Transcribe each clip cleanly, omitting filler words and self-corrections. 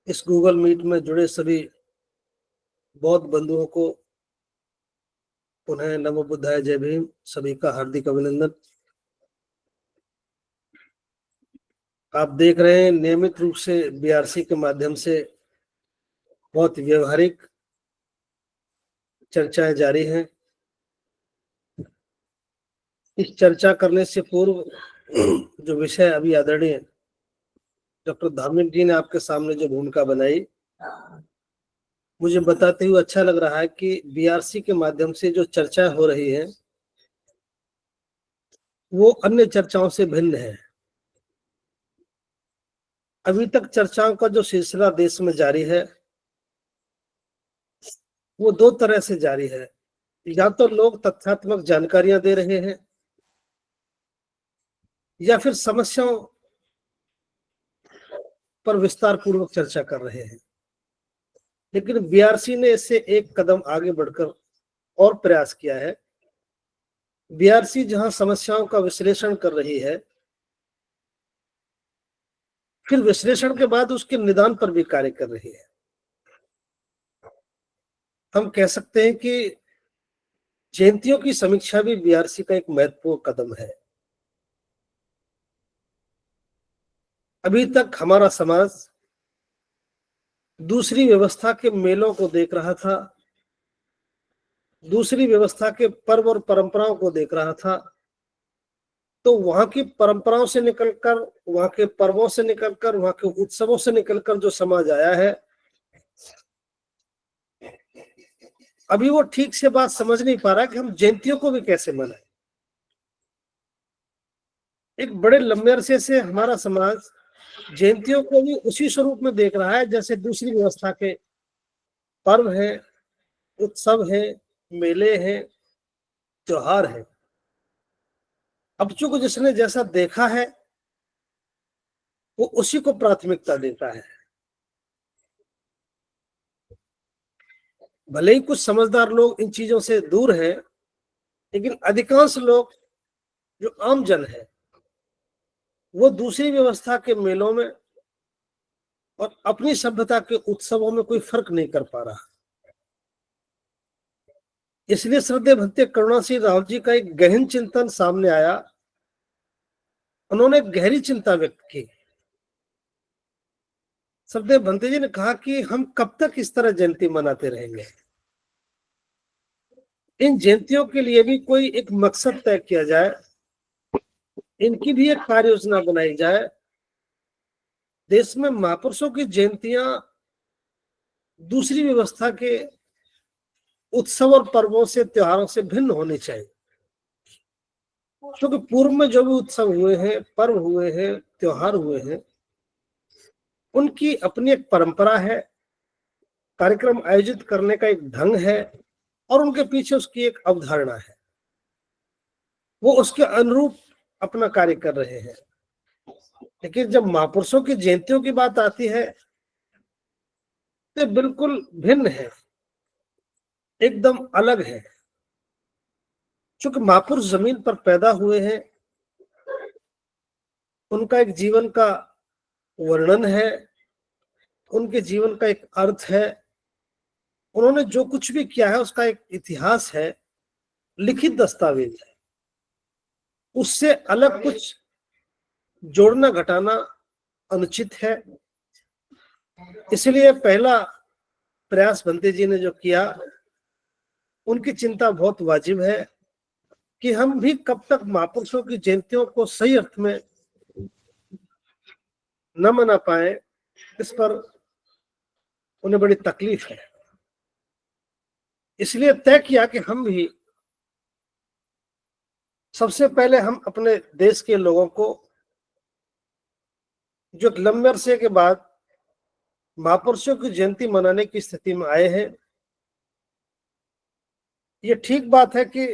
इस Google meet में जुड़े सभी बौद्ध बंधुओं को पुनः नमो बुद्धाय जय भीम। सभी का हार्दिक अभिनंदन। आप देख रहे हैं नियमित रूप से बीआरसी के माध्यम से बहुत व्यवहारिक चर्चाएं जारी हैं। इस चर्चा करने से पूर्व जो विषय अभी आदरणीय डॉक्टर धार्मिक जी ने आपके सामने जो भूमिका बनाई, मुझे बताते हुए अच्छा लग रहा है कि बीआरसी के माध्यम से जो चर्चा हो रही है वो अन्य चर्चाओं से भिन्न है। अभी तक चर्चाओं का जो सिलसिला देश में जारी है वो दो तरह से जारी है। या तो लोग तथ्यात्मक जानकारियां दे रहे हैं या फिर समस्याओं पर विस्तार पूर्वक चर्चा कर रहे हैं। लेकिन बीआरसी ने इससे एक कदम आगे बढ़कर और प्रयास किया है। बीआरसी जहां समस्याओं का विश्लेषण कर रही है, फिर विश्लेषण के बाद उसके निदान पर भी कार्य कर रही है। हम कह सकते हैं कि जयंतियों की समीक्षा भी बीआरसी का एक महत्वपूर्ण कदम है। अभी तक हमारा समाज दूसरी व्यवस्था के मेलों को देख रहा था, दूसरी व्यवस्था के पर्व और परंपराओं को देख रहा था। तो वहां की परंपराओं से निकलकर, वहां के पर्वों से निकलकर, वहां के उत्सवों से निकलकर जो समाज आया है, अभी वो ठीक से बात समझ नहीं पा रहा कि हम जयंतियों को भी कैसे मनाएं। एक बड़े लंबे अरसे से हमारा समाज जयंतियों को भी उसी स्वरूप में देख रहा है जैसे दूसरी व्यवस्था के पर्व है, उत्सव है, मेले हैं, त्योहार है। अब चूंकि जिसने जैसा देखा है वो उसी को प्राथमिकता देता है। भले ही कुछ समझदार लोग इन चीजों से दूर हैं, लेकिन अधिकांश लोग जो आम जन है वो दूसरी व्यवस्था के मेलों में और अपनी सभ्यता के उत्सवों में कोई फर्क नहीं कर पा रहा। इसलिए श्रद्धेय भंते करुणा सिंह राव जी का एक गहन चिंतन सामने आया। उन्होंने गहरी चिंता व्यक्त की। श्रद्धेय भंते जी ने कहा कि हम कब तक इस तरह जयंती मनाते रहेंगे। इन जयंतियों के लिए भी कोई एक मकसद तय किया जाए, इनकी भी एक कार्य योजना बनाई जाए। देश में महापुरुषों की जयंतियां दूसरी व्यवस्था के उत्सव और पर्वों से, त्योहारों से भिन्न होनी चाहिए। क्योंकि पूर्व में जो भी उत्सव हुए हैं, पर्व हुए हैं, त्योहार हुए हैं, उनकी अपनी एक परंपरा है, कार्यक्रम आयोजित करने का एक ढंग है और उनके पीछे उसकी एक अवधारणा है। वो उसके अनुरूप अपना कार्य कर रहे हैं। लेकिन जब महापुरुषों की जयंतियों की बात आती है तो बिल्कुल भिन्न है, एकदम अलग है। चूंकि महापुरुष जमीन पर पैदा हुए हैं, उनका एक जीवन का वर्णन है, उनके जीवन का एक अर्थ है, उन्होंने जो कुछ भी किया है उसका एक इतिहास है, लिखित दस्तावेज है। उससे अलग कुछ जोड़ना घटाना अनुचित है। इसलिए पहला प्रयास भंते जी ने जो किया, उनकी चिंता बहुत वाजिब है कि हम भी कब तक महापुरुषों की जयंतियों को सही अर्थ में न मना पाए, इस पर उन्हें बड़ी तकलीफ है। इसलिए तय किया कि हम भी सबसे पहले हम अपने देश के लोगों को, जो लंबे अरसे के बाद महापुरुषों की जयंती मनाने की स्थिति में आए हैं, ये ठीक बात है कि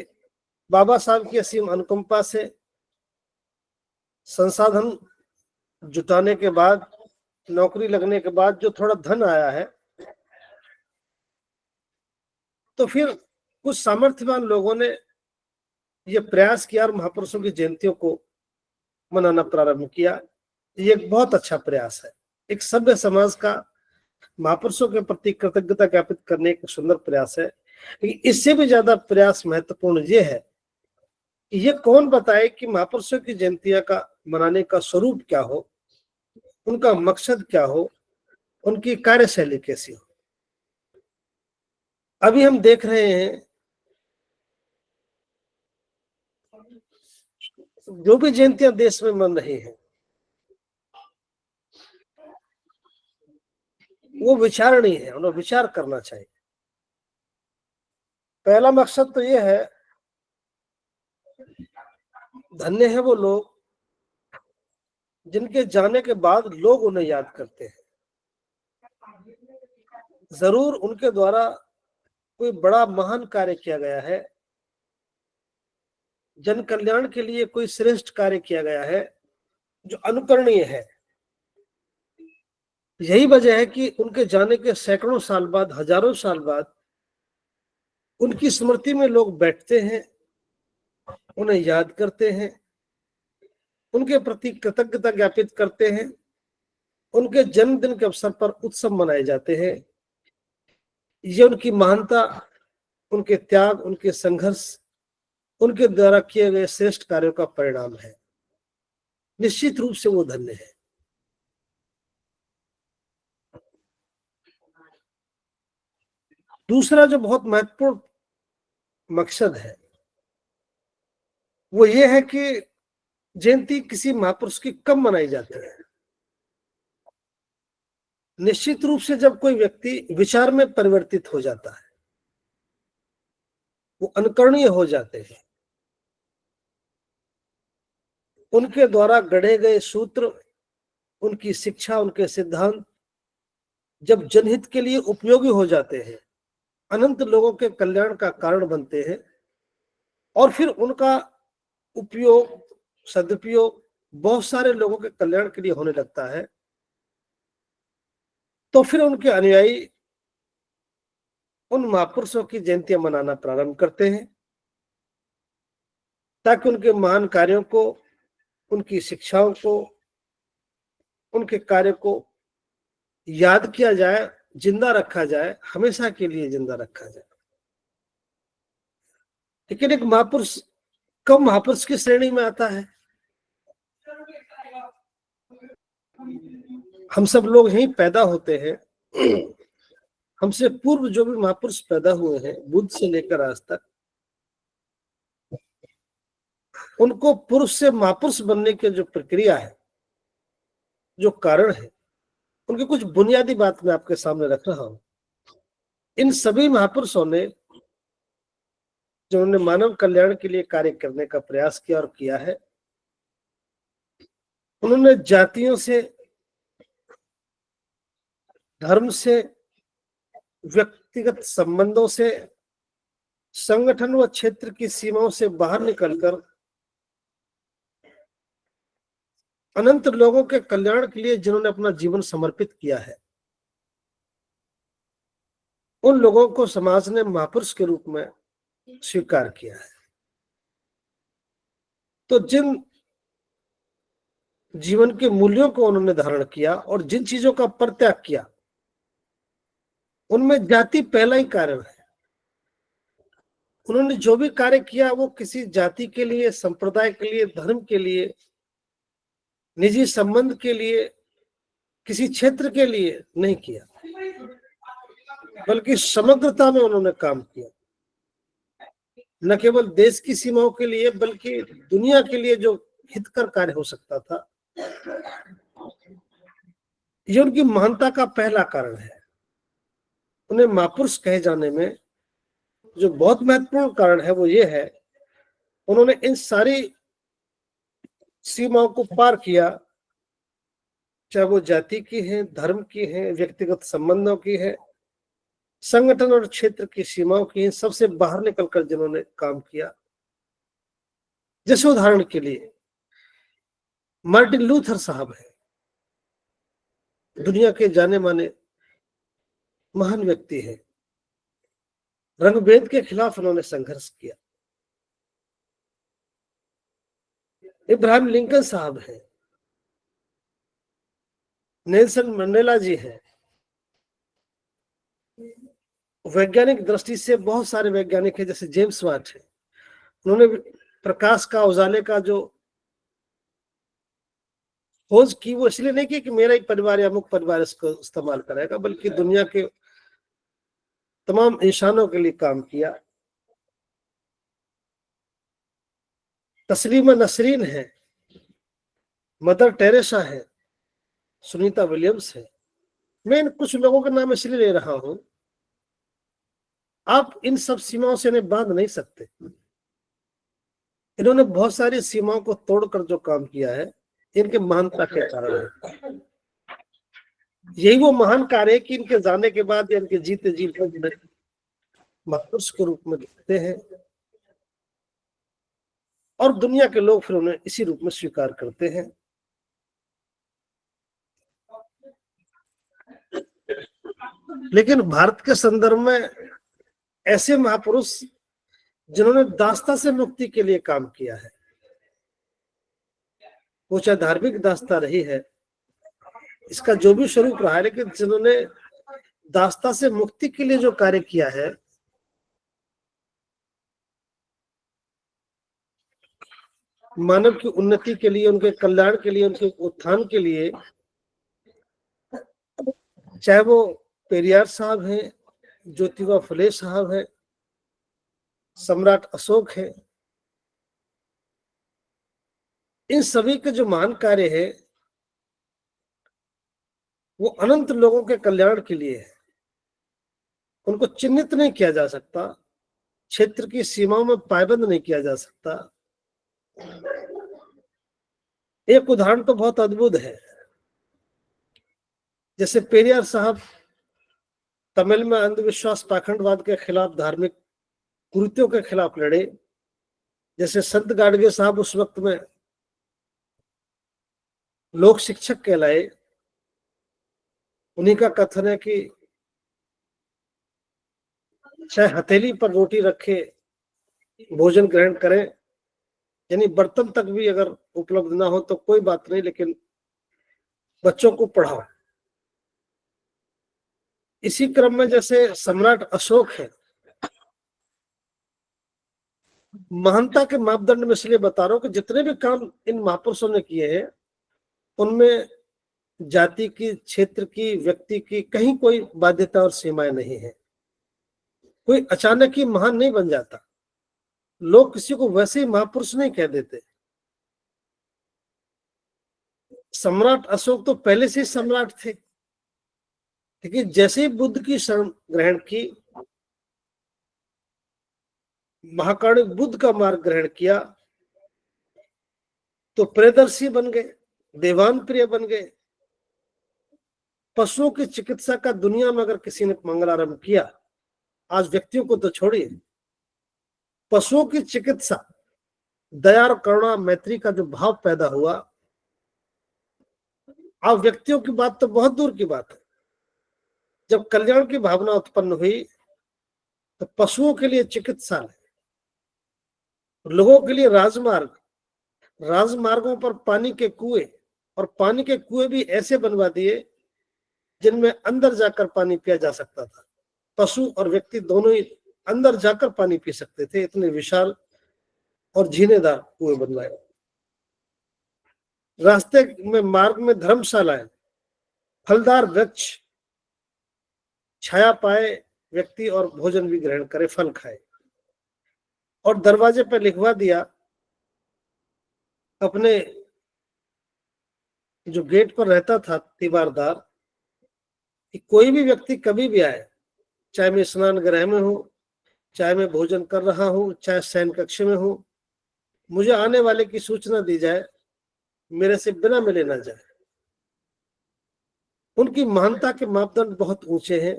बाबा साहब की असीम अनुकंपा से संसाधन जुटाने के बाद, नौकरी लगने के बाद जो थोड़ा धन आया है, तो फिर कुछ सामर्थ्यवान लोगों ने ये प्रयास किया और महापुरुषों की जयंतियों को मनाना प्रारंभ किया। ये एक बहुत अच्छा प्रयास है। एक सभ्य समाज का महापुरुषों के प्रति कृतज्ञता ज्ञापित करने का सुंदर प्रयास है। लेकिन इससे भी ज्यादा प्रयास महत्वपूर्ण ये है कि ये कौन बताए कि महापुरुषों की जयंतियां का मनाने का स्वरूप क्या हो, उनका मकसद क्या हो, उनकी कार्यशैली कैसी हो। अभी हम देख रहे हैं जो भी जयंतियां देश में मन रही हैं, वो विचारणीय है, उन्हें विचार करना चाहिए। पहला मकसद तो ये है, धन्य है वो लोग जिनके जाने के बाद लोग उन्हें याद करते हैं। जरूर उनके द्वारा कोई बड़ा महान कार्य किया गया है, जन कल्याण के लिए कोई श्रेष्ठ कार्य किया गया है जो अनुकरणीय है। यही वजह है कि उनके जाने के सैकड़ों साल बाद, हजारों साल बाद उनकी स्मृति में लोग बैठते हैं, उन्हें याद करते हैं, उनके प्रति कृतज्ञता ज्ञापित करते हैं, उनके जन्मदिन के अवसर पर उत्सव मनाए जाते हैं। ये उनकी महानता, उनके त्याग, उनके संघर्ष, उनके द्वारा किए गए श्रेष्ठ कार्यों का परिणाम है। निश्चित रूप से वो धन्य है। दूसरा जो बहुत महत्वपूर्ण मकसद है वो ये है कि जयंती किसी महापुरुष की कब मनाई जाती है। निश्चित रूप से जब कोई व्यक्ति विचार में परिवर्तित हो जाता है, वो अनुकरणीय हो जाते हैं, उनके द्वारा गढ़े गए सूत्र, उनकी शिक्षा, उनके सिद्धांत जब जनहित के लिए उपयोगी हो जाते हैं, अनंत लोगों के कल्याण का कारण बनते हैं, और फिर उनका उपयोग, सदुपयोग बहुत सारे लोगों के कल्याण के लिए होने लगता है, तो फिर उनके अनुयायी उन महापुरुषों की जयंतियां मनाना प्रारंभ करते हैं, ताकि उनके महान कार्यों को, उनकी शिक्षाओं को, उनके कार्य को याद किया जाए, जिंदा रखा जाए, हमेशा के लिए जिंदा रखा जाए। लेकिन एक महापुरुष कब महापुरुष की श्रेणी में आता है? हम सब लोग यहीं पैदा होते हैं। हमसे पूर्व जो भी महापुरुष पैदा हुए हैं, बुद्ध से लेकर आज तक, उनको पुरुष से महापुरुष बनने की जो प्रक्रिया है, जो कारण है, उनकी कुछ बुनियादी बात मैं आपके सामने रख रहा हूं। इन सभी महापुरुषों ने, जो उन्होंने मानव कल्याण के लिए कार्य करने का प्रयास किया और किया है, उन्होंने जातियों से, धर्म से, व्यक्तिगत संबंधों से, संगठन व क्षेत्र की सीमाओं से बाहर निकलकर अनंत लोगों के कल्याण के लिए जिन्होंने अपना जीवन समर्पित किया है, उन लोगों को समाज ने महापुरुष के रूप में स्वीकार किया है। तो जिन जीवन के मूल्यों को उन्होंने धारण किया और जिन चीजों का परित्याग किया, उनमें जाति पहला ही कारण है। उन्होंने जो भी कार्य किया वो किसी जाति के लिए, संप्रदाय के लिए, धर्म के लिए, निजी संबंध के लिए, किसी क्षेत्र के लिए नहीं किया, बल्कि समग्रता में उन्होंने काम किया। न केवल देश की सीमाओं के लिए, बल्कि दुनिया के लिए जो हितकर कार्य हो सकता था। ये उनकी महानता का पहला कारण है। उन्हें महापुरुष कहे जाने में जो बहुत महत्वपूर्ण कारण है वो ये है, उन्होंने इन सारी सीमाओं को पार किया, चाहे वो जाति की है, धर्म की है, व्यक्तिगत संबंधों की है, संगठन और क्षेत्र की सीमाओं की है, सबसे बाहर निकलकर जिन्होंने काम किया। जैसे उदाहरण के लिए मार्टिन लूथर साहब है, दुनिया के जाने माने महान व्यक्ति है। रंगभेद के खिलाफ उन्होंने संघर्ष किया। इब्राहिम लिंकन साहब है, नेल्सन मंडेला जी हैं, वैज्ञानिक दृष्टि से बहुत सारे वैज्ञानिक हैं, जैसे जेम्स वाट है, उन्होंने प्रकाश का उजाले का जो खोज की, वो इसलिए नहीं की कि मेरा ही परिवार या अमुक परिवार इसको इस्तेमाल करेगा, बल्कि दुनिया के तमाम इंसानों के लिए काम किया। तस्लीमा नसरीन है, मदर टेरेसा है, सुनीता विलियम्स है। मैं इन कुछ लोगों के नाम इसलिए ले रहा हूं, आप इन सब सीमाओं से इन्हें बांध नहीं सकते। इन्होंने बहुत सारी सीमाओं को तोड़कर जो काम किया है, इनके महानता के कारण है। यही वो महान कार्य है कि इनके जाने के बाद या इनके जीते जी महापुरुष के रूप में दिखते हैं, और दुनिया के लोग फिर उन्हें इसी रूप में स्वीकार करते हैं। लेकिन भारत के संदर्भ में ऐसे महापुरुष जिन्होंने दास्ता से मुक्ति के लिए काम किया है, वो चाहे धार्मिक दास्ता रही है, इसका जो भी स्वरूप रहा है, लेकिन जिन्होंने दास्ता से मुक्ति के लिए जो कार्य किया है, मानव की उन्नति के लिए, उनके कल्याण के लिए, उनके उत्थान के लिए, चाहे वो पेरियार साहब हैं, ज्योतिबा फुले साहब हैं, सम्राट अशोक है, इन सभी के जो महान कार्य है वो अनंत लोगों के कल्याण के लिए है। उनको चिन्हित नहीं किया जा सकता, क्षेत्र की सीमाओं में पायबंद नहीं किया जा सकता। एक उदाहरण तो बहुत अद्भुत है, जैसे पेरियार साहब तमिल में अंधविश्वास पाखंडवाद के खिलाफ, धार्मिक कुरीतियों के खिलाफ लड़े। जैसे संत गाडगे साहब उस वक्त में लोक शिक्षक कहलाए। उन्हीं का कथन है कि चाहे हथेली पर रोटी रखे भोजन ग्रहण करें, यानी बर्तन तक भी अगर उपलब्ध ना हो तो कोई बात नहीं, लेकिन बच्चों को पढ़ाओ। इसी क्रम में जैसे सम्राट अशोक है, महानता के मापदंड में इसलिए बता रहा हूं कि जितने भी काम इन महापुरुषों ने किए हैं, उनमें जाति की, क्षेत्र की, व्यक्ति की कहीं कोई बाध्यता और सीमाएं नहीं है। कोई अचानक ही महान नहीं बन जाता, लोग किसी को वैसे ही महापुरुष नहीं कह देते। सम्राट अशोक तो पहले से ही सम्राट थे, लेकिन जैसे ही बुद्ध की शरण ग्रहण की, महाकारुणिक बुद्ध का मार्ग ग्रहण किया, तो प्रियदर्शी बन गए, देवान प्रिय बन गए। पशुओं की चिकित्सा का दुनिया में अगर किसी ने मंगलारंभ किया, आज व्यक्तियों को तो छोड़िए, पशुओं की चिकित्सा, दया और करुणा मैत्री का जो भाव पैदा हुआ, अब व्यक्तियों की बात तो बहुत दूर की बात है, जब कल्याण की भावना उत्पन्न हुई तो पशुओं के लिए चिकित्सालय, लोगों के लिए राजमार्ग, राजमार्गों पर पानी के कुएं, और पानी के कुएं भी ऐसे बनवा दिए जिनमें अंदर जाकर पानी पिया जा सकता था। पशु और व्यक्ति दोनों ही अंदर जाकर पानी पी सकते थे, इतने विशाल और झीनेदार कुएं बनवाए। रास्ते में, मार्ग में धर्मशालाएं, फलदार वृक्ष, छाया पाए व्यक्ति और भोजन भी ग्रहण करे, फल खाए। और दरवाजे पर लिखवा दिया अपने जो गेट पर रहता था तीवारदार, कि कोई भी व्यक्ति कभी भी आए, चाहे मैं स्नान गृह में हूं, चाहे मैं भोजन कर रहा हूं, चाहे शयन कक्ष में हूं, मुझे आने वाले की सूचना दी जाए, मेरे से बिना मिले ना जाए। उनकी महानता के मापदंड बहुत ऊंचे हैं।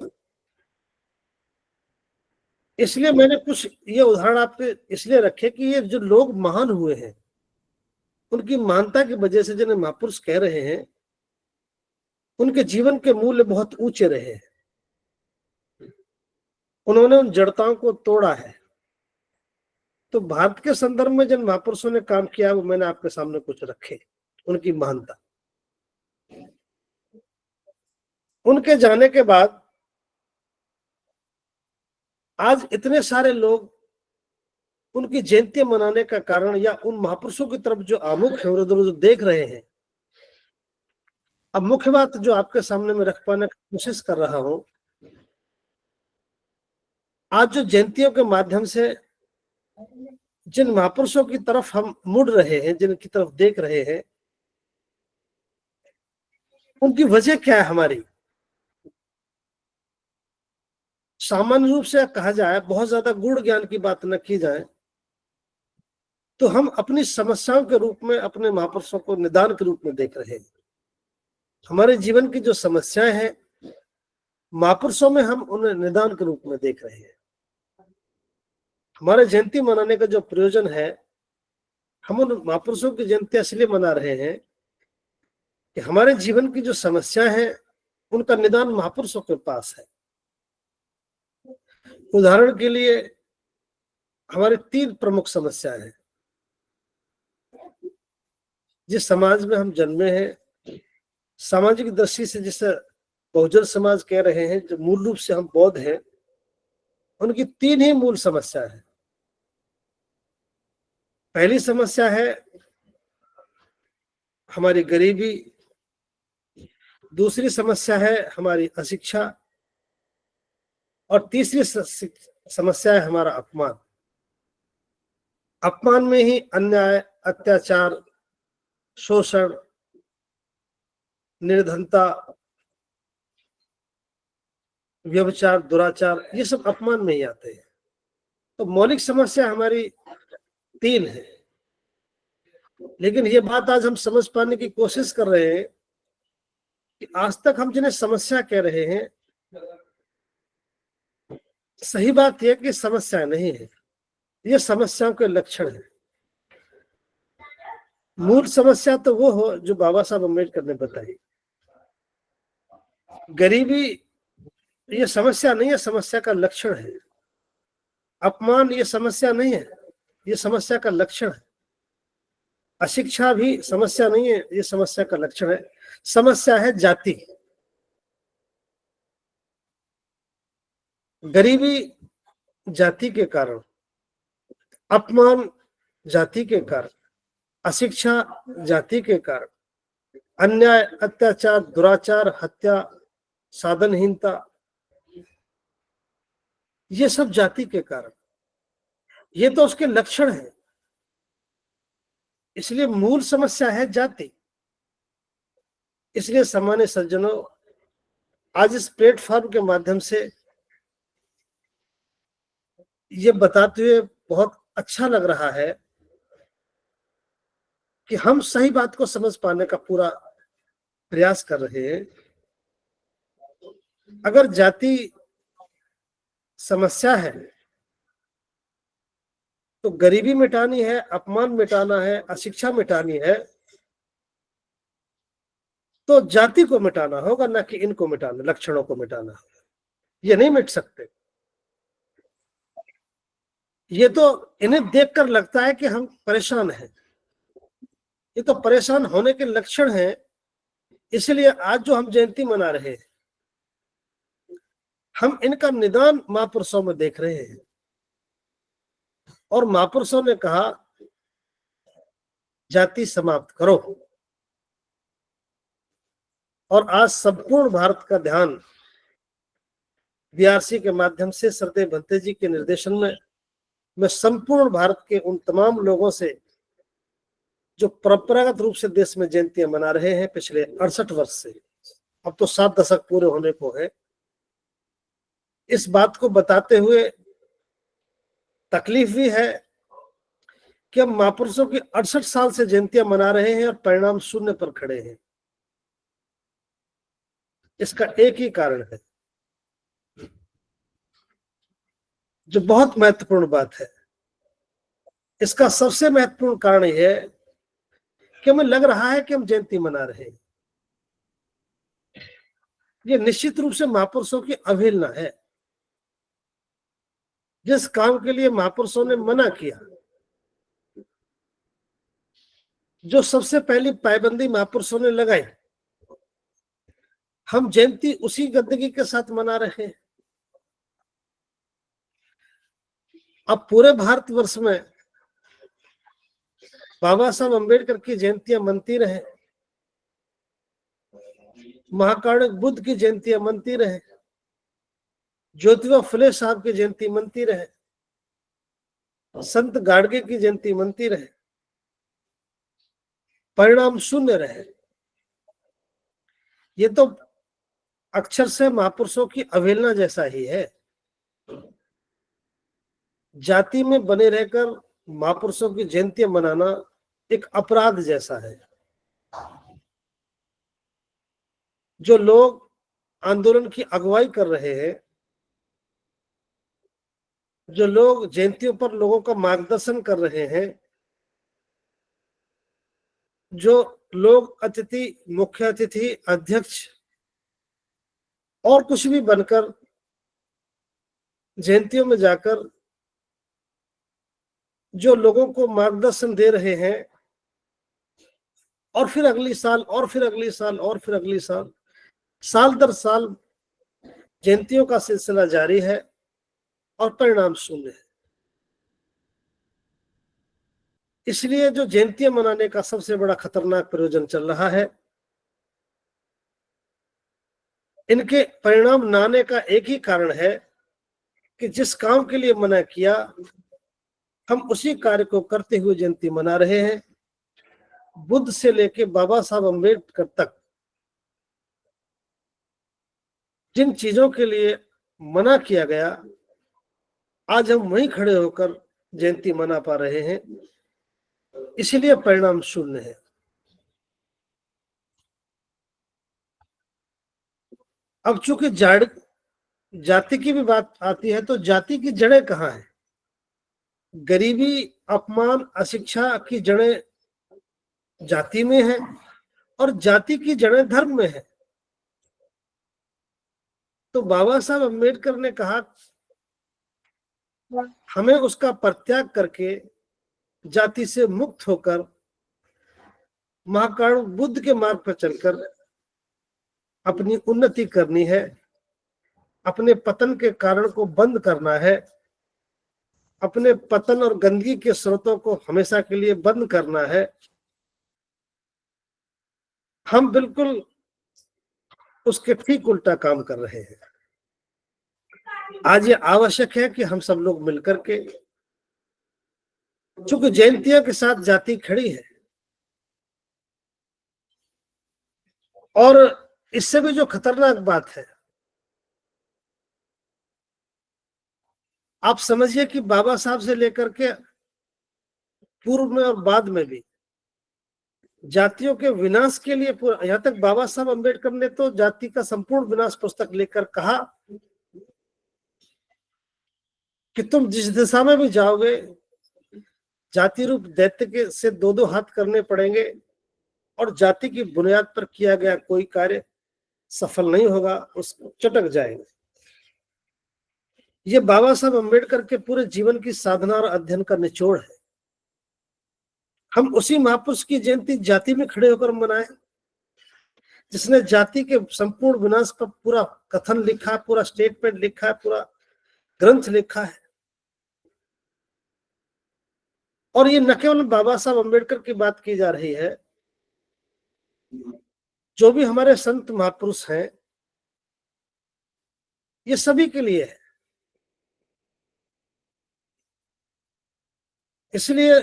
इसलिए मैंने कुछ ये उदाहरण आपके इसलिए रखे कि ये जो लोग महान हुए हैं, उनकी महानता की वजह से जिन्हें महापुरुष कह रहे हैं, उनके जीवन के मूल्य बहुत ऊंचे रहे हैं। उन्होंने उन जड़ताओं को तोड़ा है। तो भारत के संदर्भ में जिन महापुरुषों ने काम किया, वो मैंने आपके सामने कुछ रखे, उनकी महानता। उनके जाने के बाद आज इतने सारे लोग उनकी जयंती मनाने का कारण या उन महापुरुषों की तरफ जो आमुख है उधर जो देख रहे हैं। अब मुख्य बात जो आपके सामने में रख पाने की कोशिश कर रहा हूं, आज जो जयंतियों के माध्यम से जिन महापुरुषों की तरफ हम मुड़ रहे हैं, जिनकी तरफ देख रहे हैं, उनकी वजह क्या है हमारी। सामान्य रूप से कहा जाए, बहुत ज्यादा गूढ़ ज्ञान की बात न की जाए, तो हम अपनी समस्याओं के रूप में अपने महापुरुषों को निदान के रूप में देख रहे हैं। हमारे जीवन की जो समस्याएं हैं, महापुरुषों में हम उन्हें निदान के रूप में देख रहे हैं। हमारे जयंती मनाने का जो प्रयोजन है, हम उन महापुरुषों की जयंती इसलिए मना रहे हैं कि हमारे जीवन की जो समस्या है उनका निदान महापुरुषों के पास है। उदाहरण के लिए हमारी 3 प्रमुख समस्याएं हैं। जिस समाज में हम जन्मे हैं, सामाजिक दृष्टि से जिसे बहुजन समाज कह रहे हैं, जो मूल रूप से हम बौद्ध हैं, उनकी 3 ही मूल समस्या है। पहली समस्या है हमारी गरीबी, दूसरी समस्या है हमारी अशिक्षा, और तीसरी समस्या है हमारा अपमान। अपमान में ही अन्याय, अत्याचार, शोषण, निर्धनता, व्यभिचार, दुराचार, ये सब अपमान में ही आते हैं। तो मौलिक समस्या हमारी 3 है। लेकिन ये बात आज हम समझ पाने की कोशिश कर रहे हैं कि आज तक हम जिन्हें समस्या कह रहे हैं, सही बात यह कि समस्या नहीं है, ये समस्याओं के लक्षण है। मूल समस्या तो वो हो जो बाबा साहब अम्बेडकर ने बताई। गरीबी ये समस्या नहीं है, समस्या का लक्षण है। अपमान ये समस्या नहीं है, ये समस्या का लक्षण है। अशिक्षा भी समस्या नहीं है, ये समस्या का लक्षण है। समस्या है जाति। गरीबी जाति के कारण, अपमान जाति के कारण, अशिक्षा जाति के कारण, अन्याय, अत्याचार, दुराचार, हत्या, साधनहीनता, ये सब जाति के कारण, ये तो उसके लक्षण है। इसलिए मूल समस्या है जाति। इसलिए सामान्य सज्जनों, आज इस प्लेटफॉर्म के माध्यम से ये बताते हुए बहुत अच्छा लग रहा है कि हम सही बात को समझ पाने का पूरा प्रयास कर रहे हैं। अगर जाति समस्या है तो गरीबी मिटानी है, अपमान मिटाना है, अशिक्षा मिटानी है, तो जाति को मिटाना होगा, ना कि इनको मिटाना, लक्षणों को मिटाना होगा। ये नहीं मिट सकते। ये तो इन्हें देखकर लगता है कि हम परेशान हैं, ये तो परेशान होने के लक्षण हैं। इसलिए आज जो हम जयंती मना रहे हैं, हम इनका निदान महापुरुषों में देख रहे हैं। और महापुरुषों ने कहा जाति समाप्त करो। और आज संपूर्ण भारत का ध्यान बीआरसी के माध्यम से श्रद्धेय भंते जी के निर्देशन में मैं संपूर्ण भारत के उन तमाम लोगों से जो परंपरागत रूप से देश में जयंतियां मना रहे हैं पिछले 68 वर्ष से, अब तो 7 दशक पूरे होने को है, इस बात को बताते हुए तकलीफ भी है कि हम महापुरुषों की 68 साल से जयंतियां मना रहे हैं और परिणाम शून्य पर खड़े हैं। इसका एक ही कारण है, जो बहुत महत्वपूर्ण बात है। इसका सबसे महत्वपूर्ण कारण यह है कि हमें लग रहा है कि हम जयंती मना रहे हैं। ये निश्चित रूप से महापुरुषों की अवहेलना है। जिस काम के लिए महापुरुषों ने मना किया, जो सबसे पहली पाबंदी महापुरुषों ने लगाई, हम जयंती उसी गंदगी के साथ मना रहे हैं। अब पूरे भारतवर्ष में बाबा साहब अम्बेडकर की जयंतियां मनती रहे, महाकारुणिक बुद्ध की जयंतियां मनती रहे, ज्योतिबा फुले साहब की जयंती मनती रहे, संत गाडगे की जयंती मनती रहे, परिणाम शून्य रहे। ये तो अक्षर से महापुरुषों की अवहेलना जैसा ही है। जाति में बने रहकर महापुरुषों की जयंतियां मनाना एक अपराध जैसा है। जो लोग आंदोलन की अगुवाई कर रहे हैं, जो लोग जयंतियों पर लोगों का मार्गदर्शन कर रहे हैं, जो लोग अतिथि, मुख्य अतिथि, अध्यक्ष और कुछ भी बनकर जयंतियों में जाकर जो लोगों को मार्गदर्शन दे रहे हैं, और फिर अगली साल, और फिर अगली साल, और फिर अगली साल, साल दर साल जयंतियों का सिलसिला जारी है और परिणाम शून्य है। इसलिए जो जयंतियां मनाने का सबसे बड़ा खतरनाक प्रयोजन चल रहा है, इनके परिणाम न आने का एक ही कारण है कि जिस काम के लिए मना किया, हम उसी कार्य को करते हुए जयंती मना रहे हैं। बुद्ध से लेके बाबा साहब अम्बेडकर तक जिन चीजों के लिए मना किया गया, आज हम वहीं खड़े होकर जयंती मना पा रहे हैं, इसलिए परिणाम शून्य है। अब चूंकि जाति की भी बात आती है, तो जाति की जड़ें कहाँ है? गरीबी, अपमान, अशिक्षा की जड़ें जाति में है और जाति की जड़ें धर्म में है। तो बाबा साहब अम्बेडकर ने कहा हमें उसका परित्याग करके जाति से मुक्त होकर महाकारुणिक बुद्ध के मार्ग पर चलकर अपनी उन्नति करनी है, अपने पतन के कारण को बंद करना है, अपने पतन और गंदगी के स्रोतों को हमेशा के लिए बंद करना है। हम बिल्कुल उसके ठीक उल्टा काम कर रहे हैं। आज ये आवश्यक है कि हम सब लोग मिलकर के, चूंकि जयंतियों के साथ जाति खड़ी है, और इससे भी जो खतरनाक बात है, आप समझिए कि बाबा साहब से लेकर के पूर्व में और बाद में भी जातियों के विनाश के लिए पूरा, यहां तक बाबा साहब अम्बेडकर ने तो जाति का संपूर्ण विनाश पुस्तक लेकर कहा कि तुम जिस दिशा में भी जाओगे, जाति रूप दैत्य के से दो दो हाथ करने पड़ेंगे और जाति की बुनियाद पर किया गया कोई कार्य सफल नहीं होगा, उसको चटक जाएंगे। ये बाबा साहब अम्बेडकर के पूरे जीवन की साधना और अध्ययन का निचोड़ है। हम उसी महापुरुष की जयंती जाति में खड़े होकर मनाएं, जिसने जाति के संपूर्ण विनाश पर पूरा कथन लिखा, पूरा स्टेटमेंट लिखा है, पूरा ग्रंथ लिखा है। और ये न केवल बाबा साहब अम्बेडकर की बात की जा रही है, जो भी हमारे संत महापुरुष हैं, ये सभी के लिए है। इसलिए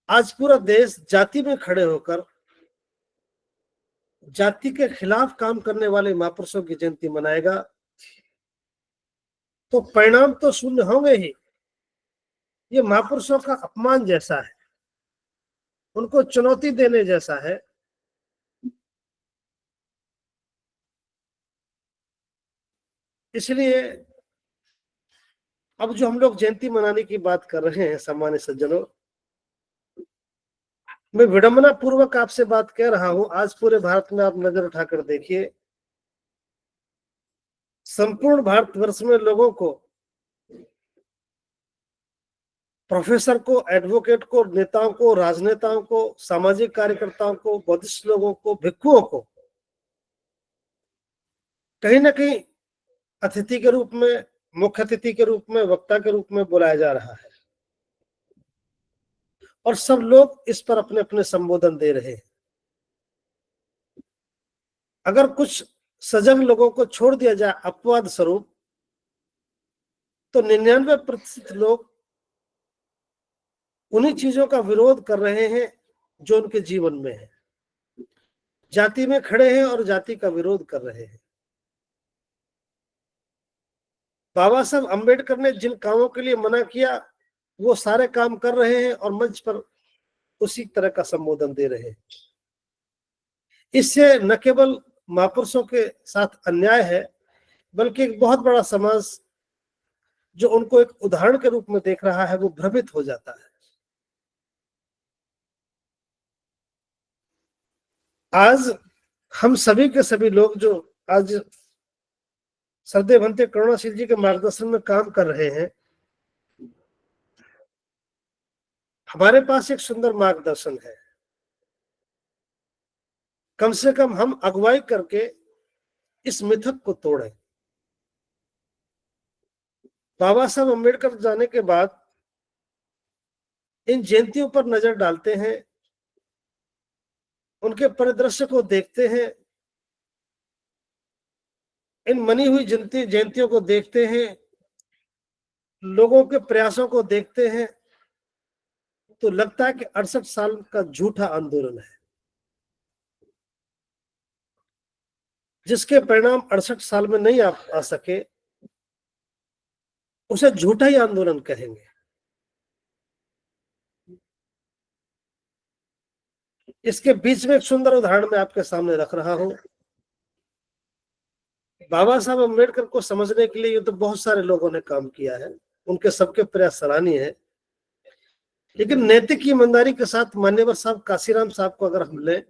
आज पूरा देश जाति में खड़े होकर जाति के खिलाफ काम करने वाले महापुरुषों की जयंती मनाएगा, तो परिणाम तो शून्य होंगे ही। ये महापुरुषों का अपमान जैसा है, उनको चुनौती देने जैसा है। इसलिए अब जो हम लोग जयंती मनाने की बात कर रहे हैं, सामान्य सज्जनों, मैं विडंबना पूर्वक आपसे बात कह रहा हूं। आज पूरे भारत में आप नजर उठाकर देखिए, संपूर्ण भारतवर्ष में लोगों को, प्रोफेसर को, एडवोकेट को, नेताओं को, राजनेताओं को, सामाजिक कार्यकर्ताओं को, बुद्धिस्ट लोगों को, भिक्षुओं को कहीं ना कहीं अतिथि के रूप में मुख्य अतिथि के रूप में, वक्ता के रूप में बुलाया जा रहा है और सब लोग इस पर अपने अपने संबोधन दे रहे हैं। अगर कुछ सजग लोगों को छोड़ दिया जाए अपवाद स्वरूप, तो 99% लोग उन्हीं चीजों का विरोध कर रहे हैं जो उनके जीवन में है। जाति में खड़े हैं और जाति का विरोध कर रहे हैं। बाबा साहब अंबेडकर ने जिन कामों के लिए मना किया, वो सारे काम कर रहे हैं और मंच पर उसी तरह का संबोधन दे रहे हैं। इससे न केवल महापुरुषों के साथ अन्याय है, बल्कि एक बहुत बड़ा समाज जो उनको एक उदाहरण के रूप में देख रहा है, वो भ्रमित हो जाता है। आज हम सभी के सभी लोग जो आज श्रद्धेय भंते करुणाशील जी के मार्गदर्शन में काम कर रहे हैं, हमारे पास एक सुंदर मार्गदर्शन है। कम से कम हम अगुवाई करके इस मिथक को तोड़ें। बाबा साहब अम्बेडकर जाने के बाद इन जयंतियों पर नजर डालते हैं, उनके परिदृश्य को देखते हैं, इन मनी हुई जयंतियों को देखते हैं, लोगों के प्रयासों को देखते हैं, तो लगता है कि 68 साल का झूठा आंदोलन है, जिसके परिणाम 68 साल में नहीं आ सके, उसे झूठा ही आंदोलन कहेंगे। इसके बीच में एक सुंदर उदाहरण मैं आपके सामने रख रहा हूं। बाबा साहब अम्बेडकर को समझने के लिए तो बहुत सारे लोगों ने काम किया है, उनके सबके प्रयास सराहनीय है, लेकिन नैतिक ईमानदारी के साथ मान्यवर साहब काशीराम साहब को अगर हम लें,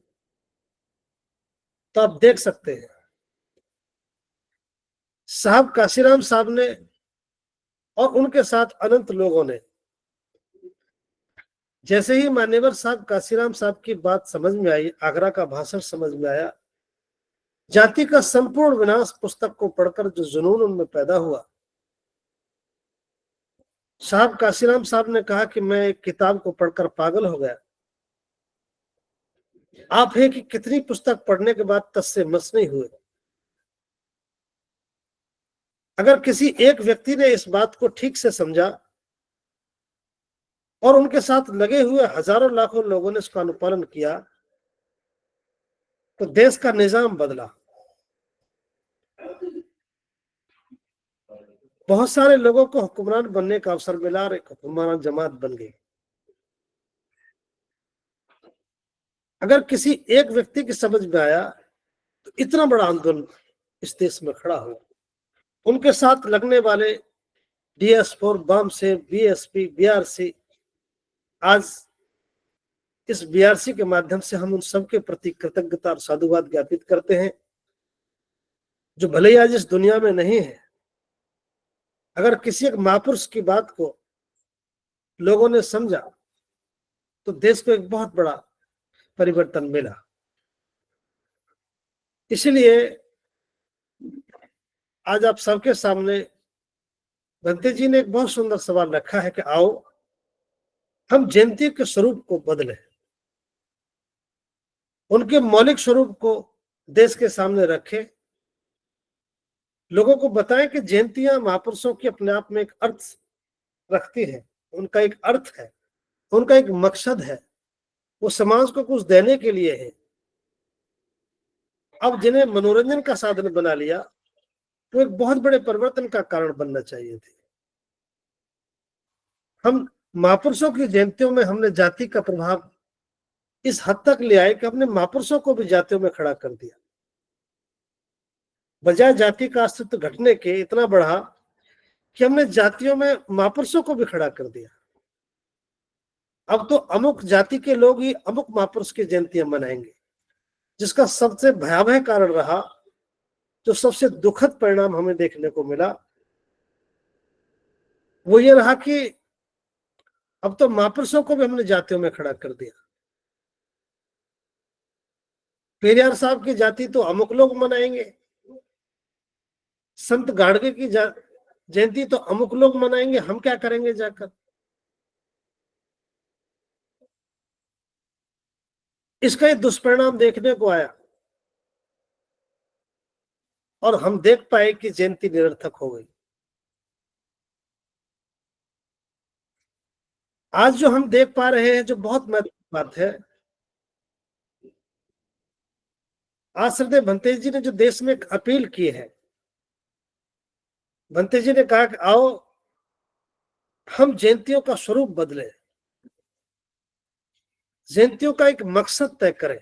तो आप देख सकते हैं साहब काशीराम साहब ने और उनके साथ अनंत लोगों ने, जैसे ही मान्यवर साहब काशीराम साहब की बात समझ में आई, आगरा का भाषण समझ में आया, जाति का संपूर्ण विनाश पुस्तक को पढ़कर जो जुनून उनमें पैदा हुआ, साहब काशीराम साहब ने कहा कि मैं एक किताब को पढ़कर पागल हो गया। आप है कि कितनी पुस्तक पढ़ने के बाद तस से मस नहीं हुए। अगर किसी एक व्यक्ति ने इस बात को ठीक से समझा और उनके साथ लगे हुए हजारों लाखों लोगों ने इसका अनुपालन किया, तो देश का निजाम बदला। बहुत सारे लोगों को हुक्मरान बनने का अवसर मिला और एक हुक्मरान जमात बन गई। अगर किसी एक व्यक्ति की समझ में आया, तो इतना बड़ा आंदोलन इस देश में खड़ा हुआ। उनके साथ लगने वाले DS4, बम से BSP, BRC, आज इस BRC के माध्यम से हम उन सबके प्रति कृतज्ञता और साधुवाद ज्ञापित करते हैं, जो भले ही आज इस दुनिया में नहीं है। अगर किसी एक महापुरुष की बात को लोगों ने समझा, तो देश को एक बहुत बड़ा परिवर्तन मिला। इसलिए आज आप सबके सामने भंते जी ने एक बहुत सुंदर सवाल रखा है कि आओ हम जयंती के स्वरूप को बदलें, उनके मौलिक स्वरूप को देश के सामने रखें, लोगों को बताएं कि जयंतियां महापुरुषों की अपने आप में एक अर्थ रखती है, उनका एक अर्थ है, उनका एक मकसद है, वो समाज को कुछ देने के लिए है। अब जिन्हें मनोरंजन का साधन बना लिया, तो एक बहुत बड़े परिवर्तन का कारण बनना चाहिए थे। हम महापुरुषों की जयंतियों में हमने जाति का प्रभाव इस हद तक ले आए कि हमने महापुरुषों को भी जातियों में खड़ा कर दिया। बजाय जाति का अस्तित्व घटने के इतना बढ़ा कि हमने जातियों में महापुरुषों को भी खड़ा कर दिया। अब तो अमुक जाति के लोग ही अमुक महापुरुष की जयंतियां मनाएंगे, जिसका सबसे भयावह कारण रहा, जो सबसे दुखद परिणाम हमें देखने को मिला, वो ये रहा कि अब तो महापुरुषों को भी हमने जातियों में खड़ा कर दिया। पेरियार साहब की जाति तो अमुक लोग मनाएंगे, संत गाड़गे की जयंती तो अमुक लोग मनाएंगे, हम क्या करेंगे जाकर। इसका एक दुष्परिणाम देखने को आया और हम देख पाए कि जयंती निरर्थक हो गई। आज जो हम देख पा रहे हैं, जो बहुत महत्वपूर्ण बात है, आज श्रद्धेय भंतेजी जी ने जो देश में एक अपील की है, भंतेजी जी ने कहा कि आओ हम जयंतियों का स्वरूप बदलें, जयंतियों का एक मकसद तय करें,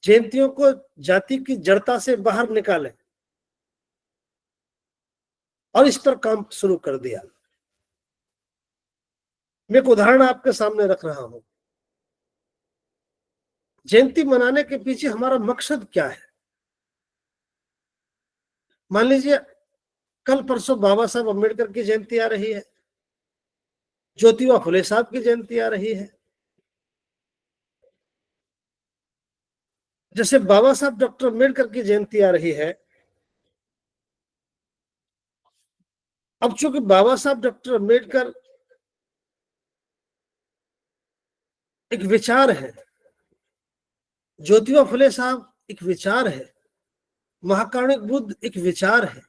जयंतियों को जाति की जड़ता से बाहर निकालें, और इस पर काम शुरू कर दिया। मैं एक उदाहरण आपके सामने रख रहा हूं। जयंती मनाने के पीछे हमारा मकसद क्या है? मान लीजिए कल परसों बाबा साहब अम्बेडकर की जयंती आ रही है, ज्योतिबा फुले साहब की जयंती आ रही है। जैसे बाबा साहब डॉक्टर अम्बेडकर की जयंती आ रही है, अब चूंकि बाबा साहब डॉक्टर अम्बेडकर एक विचार है, ज्योतिबा फुले साहब एक विचार है, महाकारुणिक बुद्ध एक विचार है,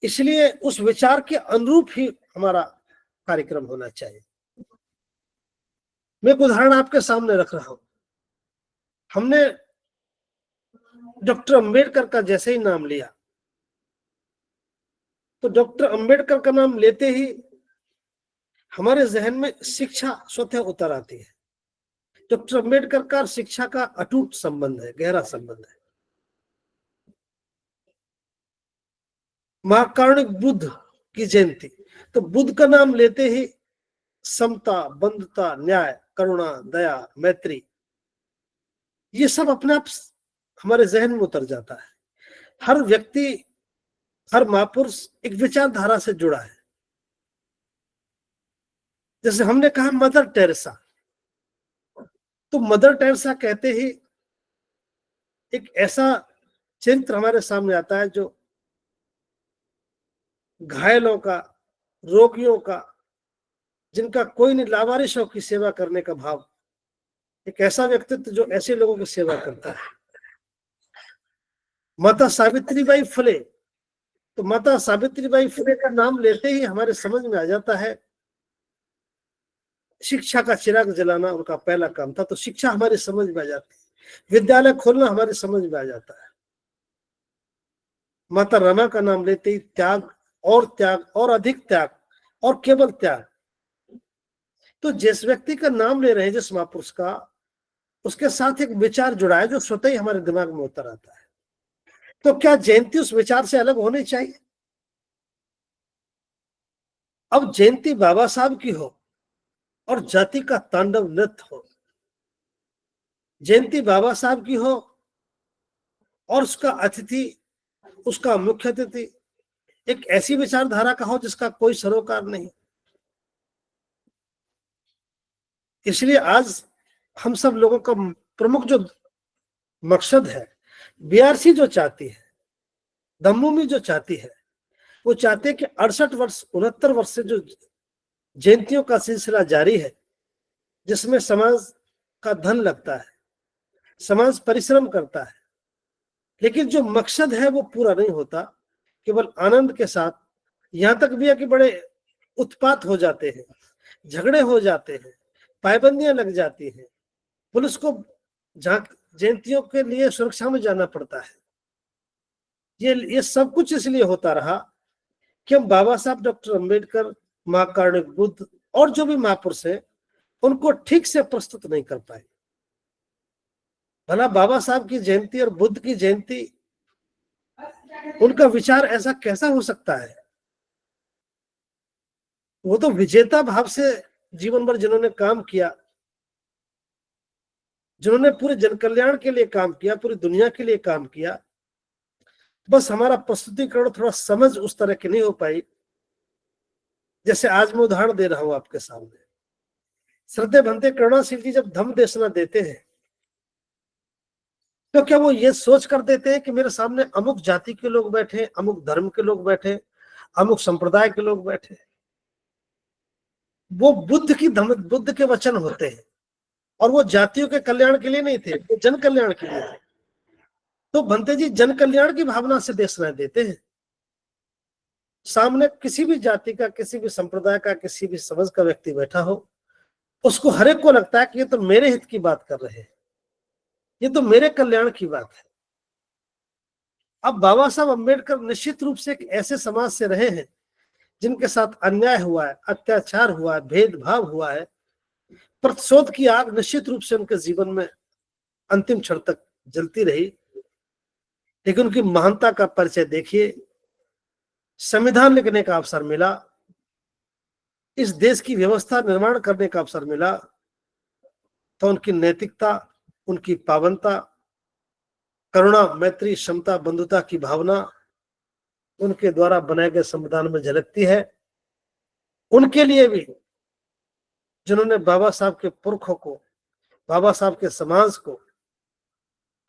इसलिए उस विचार के अनुरूप ही हमारा कार्यक्रम होना चाहिए। मैं एक उदाहरण आपके सामने रख रहा हूं। हमने डॉक्टर अंबेडकर का जैसे ही नाम लिया, तो डॉक्टर अंबेडकर का नाम लेते ही हमारे जहन में शिक्षा स्वतः उतर आती है। डॉक्टर अंबेडकर का शिक्षा का अटूट संबंध है, गहरा संबंध है। महाकारुणिक बुद्ध की जयंती, तो बुद्ध का नाम लेते ही समता, बंधुता, न्याय, करुणा, दया, मैत्री, ये सब अपने आप हमारे जहन में उतर जाता है। हर व्यक्ति, हर महापुरुष एक विचारधारा से जुड़ा है। जैसे हमने कहा मदर टेरेसा, तो मदर टेरेसा कहते ही एक ऐसा चरित्र हमारे सामने आता है जो घायलों का, रोगियों का, जिनका कोई नहीं, लावारिसों की सेवा करने का भाव, एक ऐसा व्यक्तित्व जो ऐसे लोगों की सेवा करता है। माता सावित्रीबाई फुले, तो माता सावित्रीबाई फुले का नाम लेते ही हमारे समझ में आ जाता है शिक्षा का चिराग जलाना उनका पहला काम था, तो शिक्षा हमारी समझ में आ जाती है, विद्यालय खोलना हमारी समझ में आ जाता है। माता रमा का नाम लेते ही त्याग और अधिक त्याग और केवल त्याग। तो जिस व्यक्ति का नाम ले रहे हैं, जिस महापुरुष का, उसके साथ एक विचार जुड़ा है जो स्वतः ही हमारे दिमाग में उतर आता है। तो क्या जयंती उस विचार से अलग होनी चाहिए? अब जयंती बाबा साहब की हो और जाति का तांडव नृत्य हो, जयंती बाबा साहब की हो और उसका अतिथि, उसका मुख्य अतिथि एक ऐसी विचारधारा का हो जिसका कोई सरोकार नहीं। इसलिए आज हम सब लोगों का प्रमुख जो मकसद है, बीआरसी जो चाहती है, धम्मभूमि जो चाहती है, वो चाहते हैं कि 68 वर्ष 69 वर्ष से जो जयंतियों का सिलसिला जारी है, जिसमें समाज का धन लगता है, समाज परिश्रम करता है, लेकिन जो मकसद है वो पूरा नहीं होता। केवल आनंद के साथ, यहां तक भी है कि बड़े उत्पात हो जाते हैं, झगड़े हो जाते हैं, पाबंदियां लग जाती हैं, पुलिस को जयंतियों के लिए सुरक्षा में जाना पड़ता है। ये सब कुछ इसलिए होता रहा कि हम बाबा साहब डॉक्टर अंबेडकर, महाकारुणिक बुद्ध और जो भी महापुरुष है उनको ठीक से प्रस्तुत नहीं कर पाए। भला बाबा साहब की जयंती और बुद्ध की जयंती, उनका विचार ऐसा कैसा हो सकता है? वो तो विजेता भाव से जीवन भर जिन्होंने काम किया, जिन्होंने पूरे जन कल्याण के लिए काम किया, पूरी दुनिया के लिए काम किया, बस हमारा प्रस्तुतिकरण थोड़ा समझ उस तरह की नहीं हो पाई। जैसे आज मैं उदाहरण दे रहा हूं आपके सामने, श्रद्धेय भंते करुणासिंह जी जब धम्म देशना देते हैं, तो क्या वो ये सोच कर देते हैं कि मेरे सामने अमुक जाति के लोग बैठे, अमुक धर्म के लोग बैठे, अमुक संप्रदाय के लोग बैठे? वो बुद्ध के वचन होते हैं, और वो जातियों के कल्याण के लिए नहीं थे, वो जन कल्याण के लिए थे। तो भंते जी जन कल्याण की भावना से देश में देते हैं। सामने किसी भी जाति का, किसी भी संप्रदाय का, किसी भी समाज का व्यक्ति बैठा हो, उसको हर एक को लगता है कि ये तो मेरे हित की बात कर रहे हैं, ये तो मेरे कल्याण की बात है। अब बाबा साहब अम्बेडकर निश्चित रूप से एक ऐसे समाज से रहे हैं जिनके साथ अन्याय हुआ है, अत्याचार हुआ है, भेदभाव हुआ है। प्रतिशोध की आग निश्चित रूप से उनके जीवन में अंतिम क्षण तक जलती रही, लेकिन उनकी महानता का परिचय देखिए। संविधान लिखने का अवसर मिला, इस देश की व्यवस्था निर्माण करने का अवसर मिला, तो उनकी नैतिकता, उनकी पावनता, करुणा, मैत्री, क्षमता, बंधुता की भावना उनके द्वारा बनाए गए संविधान में झलकती है। उनके लिए भी, जिन्होंने बाबा साहब के पुरखों को, बाबा साहब के समाज को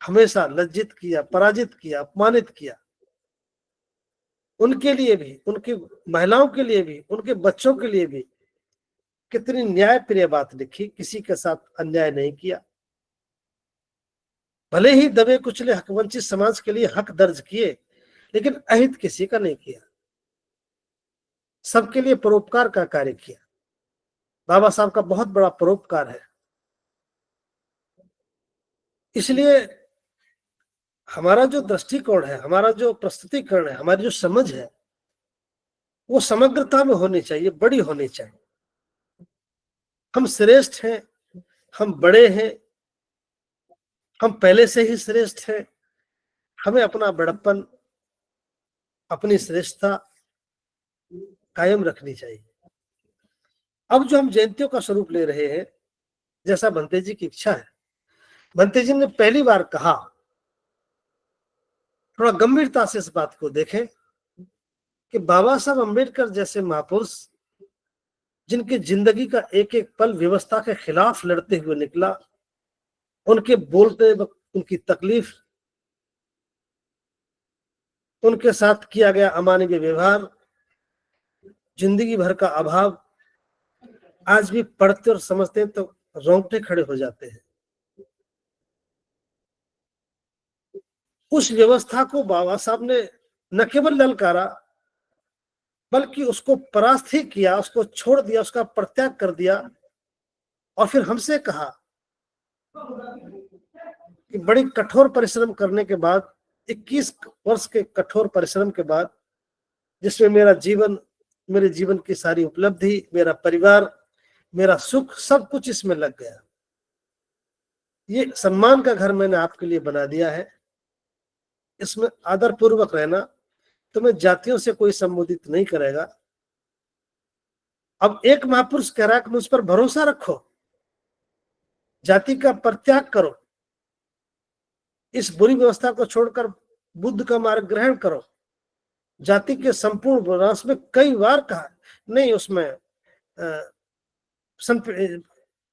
हमेशा लज्जित किया, पराजित किया, अपमानित किया, उनके लिए भी, उनकी महिलाओं के लिए भी, उनके बच्चों के लिए भी कितनी न्यायप्रिय बात लिखी। किसी के साथ अन्याय नहीं किया, भले ही दबे कुचले हकवंचित समाज के लिए हक दर्ज किए, लेकिन अहित किसी का नहीं किया, सबके लिए परोपकार का कार्य किया। बाबा साहब का बहुत बड़ा परोपकार है। इसलिए हमारा जो दृष्टिकोण है, हमारा जो प्रस्तुतिकरण है, हमारी जो समझ है, वो समग्रता में होनी चाहिए, बड़ी होनी चाहिए। हम श्रेष्ठ हैं, हम बड़े हैं, हम पहले से ही श्रेष्ठ हैं। हमें अपना बड़प्पन, अपनी श्रेष्ठता कायम रखनी चाहिए। अब जो हम जयंतियों का स्वरूप ले रहे हैं, जैसा भंते जी की इच्छा है, भंते जी ने पहली बार कहा, थोड़ा गंभीरता से इस बात को देखें कि बाबा साहब अम्बेडकर जैसे महापुरुष, जिनकी जिंदगी का एक एक पल व्यवस्था के खिलाफ लड़ते हुए निकला, उनके बोलते वक्त उनकी तकलीफ, उनके साथ किया गया अमानवीय व्यवहार, जिंदगी भर का अभाव, आज भी पढ़ते और समझते हैं तो रोंगटे खड़े हो जाते हैं। उस व्यवस्था को बाबा साहब ने न केवल ललकारा, बल्कि उसको परास्त ही किया, उसको छोड़ दिया, उसका परित्याग कर दिया, और फिर हमसे कहा कि बड़ी कठोर परिश्रम करने के बाद, 21 वर्ष के कठोर परिश्रम के बाद, जिसमें मेरा जीवन, मेरे जीवन की सारी उपलब्धि, मेरा परिवार, मेरा सुख, सब कुछ इसमें लग गया। ये सम्मान का घर मैंने आपके लिए बना दिया है, इसमें आदर पूर्वक रहना। तुम्हें जातियों से कोई संबोधित नहीं करेगा। अब एक महापुरुष कह रहा है कि मुझ पर भरोसा रखो, जाति का परित्याग करो, इस बुरी व्यवस्था को छोड़कर बुद्ध का मार्ग ग्रहण करो। जाति के संपूर्ण विनाश में कई बार कहा नहीं। उसमें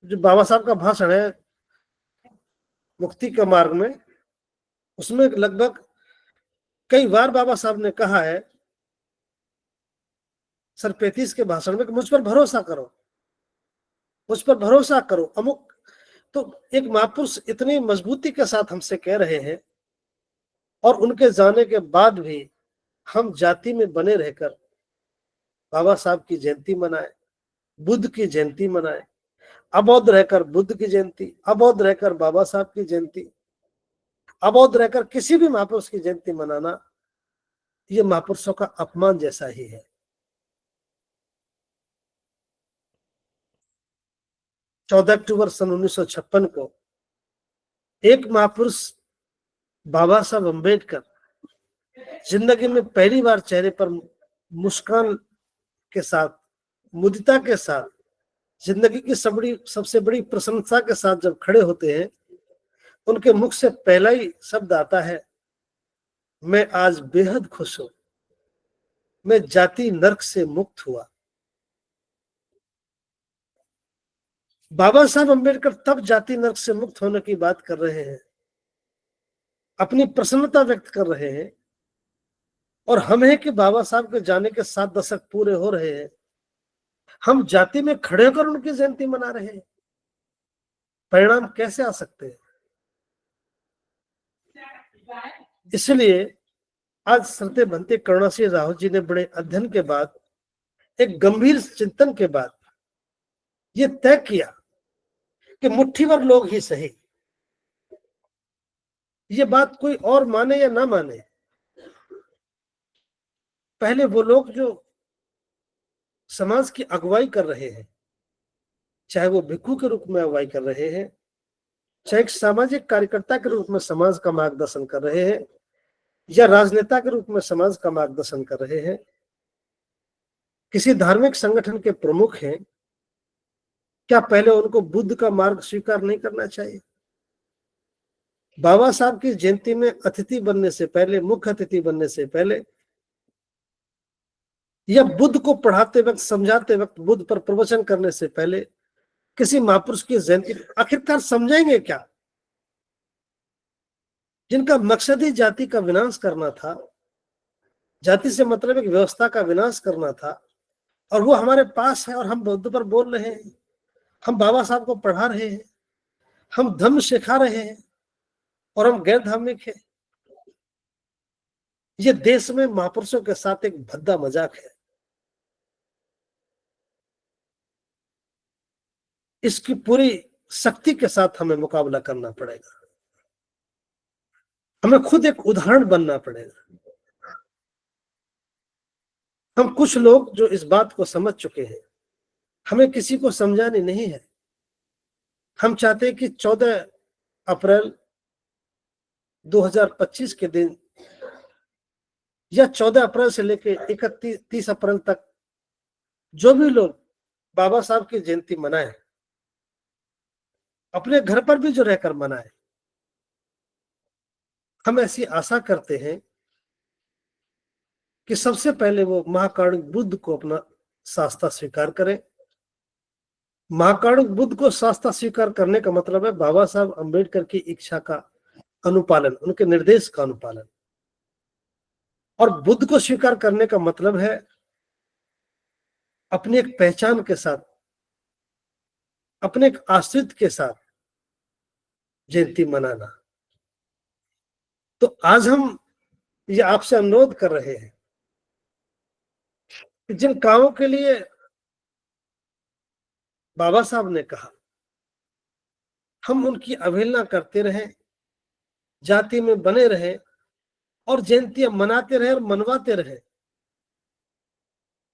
जो बाबा साहब का भाषण है मुक्ति का मार्ग में, उसमें लगभग कई बार बाबा साहब ने कहा है, सर 35 के भाषण में, कि मुझ पर भरोसा करो, मुझ पर भरोसा करो, अमुक। तो एक महापुरुष इतनी मजबूती के साथ हमसे कह रहे हैं, और उनके जाने के बाद भी हम जाति में बने रहकर बाबा साहब की जयंती मनाए, बुद्ध की जयंती मनाए, अबौध रहकर बुद्ध की जयंती, अबौध रहकर बाबा साहब की जयंती, अबौध रहकर किसी भी महापुरुष की जयंती मनाना, ये महापुरुषों का अपमान जैसा ही है। 14 अक्टूबर सन 1956 को एक महापुरुष बाबा साहब अम्बेडकर जिंदगी में पहली बार चेहरे पर मुस्कान के साथ, मुदिता के साथ, जिंदगी की सबसे बड़ी प्रशंसा के साथ जब खड़े होते हैं, उनके मुख से पहला ही शब्द आता है, मैं आज बेहद खुश हूं, मैं जाति नर्क से मुक्त हुआ। बाबा साहब अम्बेडकर तब जाति नर्क से मुक्त होने की बात कर रहे हैं अपनी प्रसन्नता व्यक्त कर रहे हैं, और हम हैं कि बाबा साहब के जाने के 7 दशक पूरे हो रहे हैं, हम जाति में खड़े होकर उनकी जयंती मना रहे हैं। परिणाम कैसे आ सकते हैं? इसलिए आज श्रद्धेय भंते करुणा सिंह रावत जी ने बड़े अध्ययन के बाद, एक गंभीर चिंतन के बाद ये तय किया कि मुट्ठी भर लोग ही सही, ये बात कोई और माने या ना माने, पहले वो लोग जो समाज की अगुवाई कर रहे हैं, चाहे वो भिक्षु के रूप में अगुवाई कर रहे हैं, चाहे एक सामाजिक कार्यकर्ता के रूप में समाज का मार्गदर्शन कर रहे हैं, या राजनेता के रूप में समाज का मार्गदर्शन कर रहे हैं, किसी धार्मिक संगठन के प्रमुख हैं, क्या पहले उनको बुद्ध का मार्ग स्वीकार नहीं करना चाहिए? बाबा साहब की जयंती में अतिथि बनने से पहले, मुख्य अतिथि बनने से पहले, या बुद्ध को पढ़ाते वक्त, समझाते वक्त, बुद्ध पर प्रवचन करने से पहले किसी महापुरुष की जयंती आखिरकार समझाएंगे क्या? जिनका मकसद ही जाति का विनाश करना था, जाति से मतलब एक व्यवस्था का विनाश करना था, और वो हमारे पास है और हम बुद्ध पर बोल रहे हैं, हम बाबा साहब को पढ़ा रहे हैं, हम धर्म सिखा रहे हैं, और हम गैर धार्मिक है। ये देश में महापुरुषों के साथ एक भद्दा मजाक है। इसकी पूरी शक्ति के साथ हमें मुकाबला करना पड़ेगा, हमें खुद एक उदाहरण बनना पड़ेगा। हम कुछ लोग जो इस बात को समझ चुके हैं, हमें किसी को समझानी नहीं है। हम चाहते हैं कि 14 अप्रैल 2025 के दिन, या 14 अप्रैल से लेकर 31 अप्रैल तक जो भी लोग बाबा साहब की जयंती मनाए, अपने घर पर भी जो रहकर मनाए। हम ऐसी आशा करते हैं कि सबसे पहले वो महाकारुणिक बुद्ध को अपना शास्त्र स्वीकार करें। महाकारुणिक बुद्ध को शास्त्र स्वीकार करने का मतलब है बाबा साहब अंबेडकर की इच्छा का अनुपालन, उनके निर्देश का अनुपालन। और बुद्ध को स्वीकार करने का मतलब है अपनी एक पहचान के साथ, अपने एक आश्रित के साथ जयंती मनाना। तो आज हम ये आपसे अनुरोध कर रहे हैं कि जिन कामों के लिए बाबा साहब ने कहा, हम उनकी अवहेलना करते रहे, जाति में बने रहे, और जयंतियां मनाते रहे और मनवाते रहे,